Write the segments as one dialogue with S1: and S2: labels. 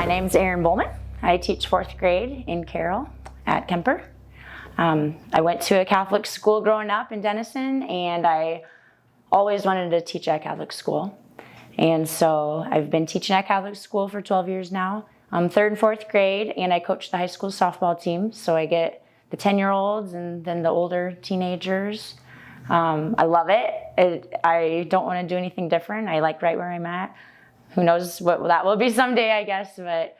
S1: My name's Erin Bowman. I teach fourth grade in Carroll at Kemper. I went to a Catholic school growing up in Denison, and I always wanted to teach at Catholic school. And so I've been teaching at Catholic school for 12 years now. I'm third and fourth grade, and I coach the high school softball team. So I get the 10-year-olds and then the older teenagers. I love it. I don't want to do anything different. I like right where I'm at. Who knows what that will be someday, I guess. But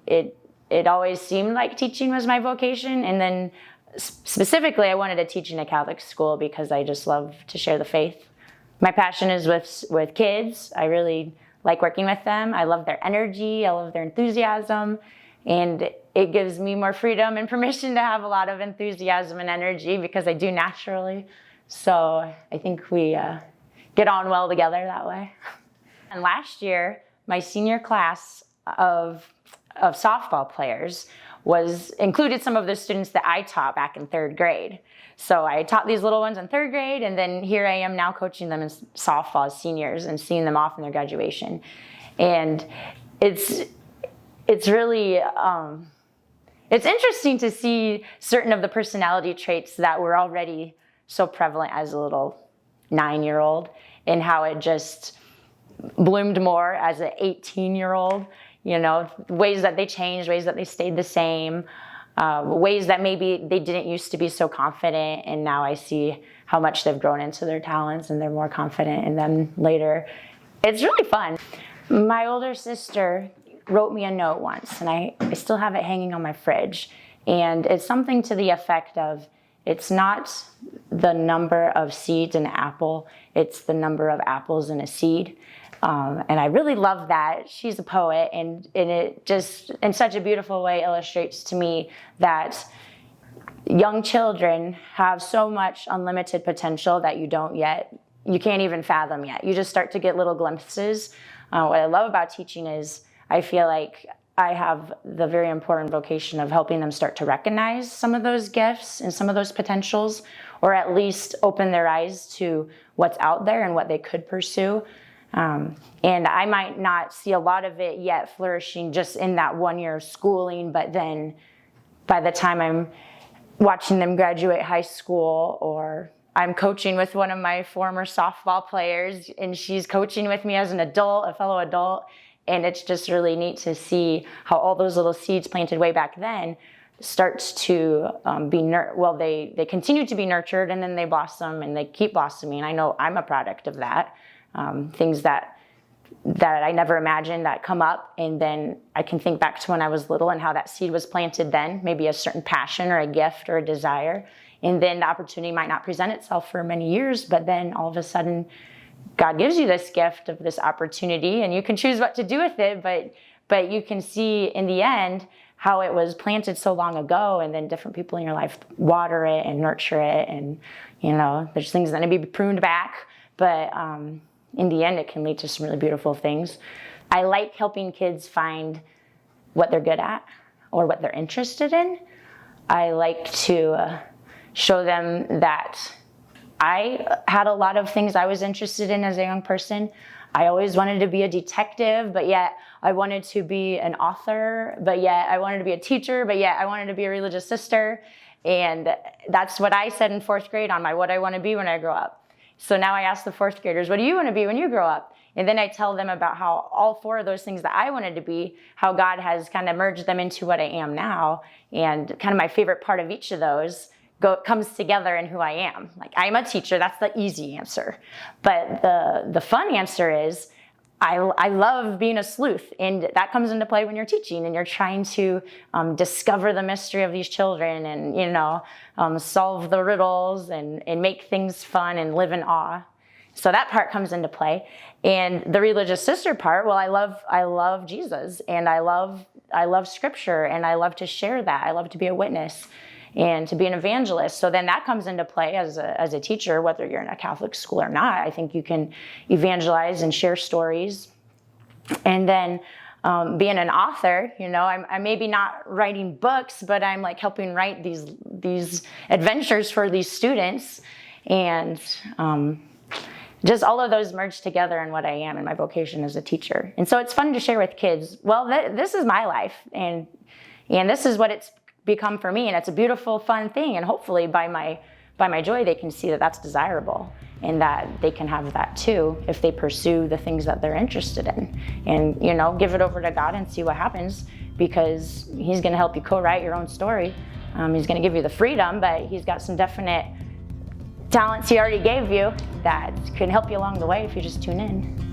S1: it always seemed like teaching was my vocation. And then specifically, I wanted to teach in a Catholic school because I just love to share the faith. My passion is with kids. I really like working with them. I love their energy. I love their enthusiasm. And it gives me more freedom and permission to have a lot of enthusiasm and energy because I do naturally. So I think we get on well together that way. And last year, my senior class of softball players included some of the students that I taught back in third grade. So I taught these little ones in third grade, and then here I am now coaching them in softball as seniors and seeing them off in their graduation. And it's really, it's interesting to see certain of the personality traits that were already so prevalent as a little 9-year-old and how it just bloomed more as an 18-year-old. You know, ways that they changed, ways that they stayed the same, ways that maybe they didn't used to be so confident, and now I see how much they've grown into their talents and they're more confident in them later. It's really fun. My older sister wrote me a note once, and I still have it hanging on my fridge, and it's something to the effect of, it's not the number of seeds in an apple, it's the number of apples in a seed. And I really love that. She's a poet, and it just in such a beautiful way illustrates to me that young children have so much unlimited potential that you can't even fathom yet. You just start to get little glimpses. What I love about teaching is I feel like I have the very important vocation of helping them start to recognize some of those gifts and some of those potentials, or at least open their eyes to what's out there and what they could pursue. And I might not see a lot of it yet flourishing just in that 1 year of schooling, but then by the time I'm watching them graduate high school, or I'm coaching with one of my former softball players and she's coaching with me as an adult, a fellow adult, and it's just really neat to see how all those little seeds planted way back then starts to they continue to be nurtured, and then they blossom and they keep blossoming. I know I'm a product of that. Things that I never imagined that come up, and then I can think back to when I was little and how that seed was planted then, maybe a certain passion or a gift or a desire, and then the opportunity might not present itself for many years, but then all of a sudden God gives you this gift of this opportunity, and you can choose what to do with it, but you can see in the end how it was planted so long ago, and then different people in your life water it and nurture it, and there's things that need to be pruned back, but in the end, it can lead to some really beautiful things. I like helping kids find what they're good at or what they're interested in. I like to show them that I had a lot of things I was interested in as a young person. I always wanted to be a detective, but yet I wanted to be an author, but yet I wanted to be a teacher, but yet I wanted to be a religious sister. And that's what I said in fourth grade on my what I want to be when I grow up. So now I ask the fourth graders, what do you want to be when you grow up? And then I tell them about how all 4 of those things that I wanted to be, how God has kind of merged them into what I am now. And kind of my favorite part of each of those comes together in who I am. Like, I'm a teacher, that's the easy answer. But the fun answer is, I love being a sleuth, and that comes into play when you're teaching and you're trying to discover the mystery of these children and, solve the riddles and make things fun and live in awe. So that part comes into play. And the religious sister part, well, I love Jesus, and I love scripture, and I love to share that. I love to be a witness and to be an evangelist. So then that comes into play as a teacher, whether you're in a Catholic school or not. I think you can evangelize and share stories. And then being an author, I'm maybe not writing books, but I'm like helping write these adventures for these students. And just all of those merge together in what I am and my vocation as a teacher. And so it's fun to share with kids, well, this is my life, and this is what it's become for me, and it's a beautiful, fun thing, and hopefully by my joy, they can see that that's desirable, and that they can have that too if they pursue the things that they're interested in. And, you know, give it over to God and see what happens, because He's gonna help you co-write your own story. He's gonna give you the freedom, but He's got some definite talents He already gave you that can help you along the way if you just tune in.